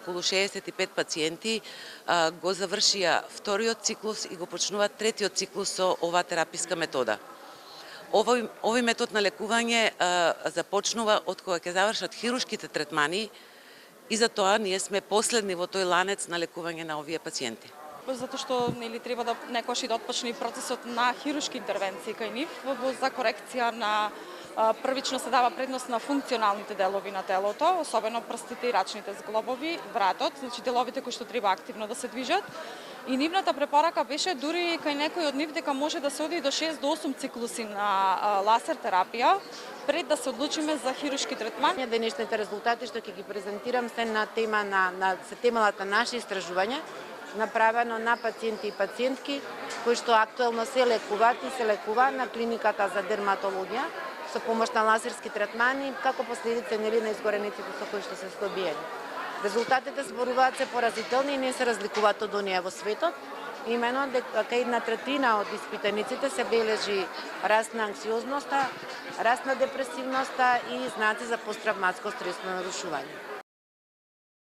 околу 65 пациенти го завршија вториот циклус и го почнуваат третиот циклус со оваа тераписка метода. Овој метод на лекување започнува од кога ќе завршат хируршките третмани и затоа ние сме последни во тој ланец на лекување на овие пациенти. Затоа што треба да некош и да отпочне процесот на хируршки интервенции кај нив за корекција на првично се дава предност на функционалните делови на телото, особено прстите и рачните зглобови, вратот, значи деловите кои што треба активно да се движат. И нивната препорака беше дури кај некој од нив дека може да се оди до 6 до 8 циклуси на лазер терапија пред да се одлучиме за хируршки третман. Денешните резултати што ќе ги презентирам се на тема се темелата наши истражувања, направено на пациенти и пациентки кои што актуелно се лекуваат и се лекува на клиниката за дерматологија со помош на лазерски третмани како последица на изгорениците со кои што се здобиени. Резултатите зборуваат се поразителни и не се разликуваат од оние во светот. Имено дека кај 1/3 од испитаниците се бележи раст на анксиозноста, раст на депресивноста и знаци за посттравматско стресно нарушување.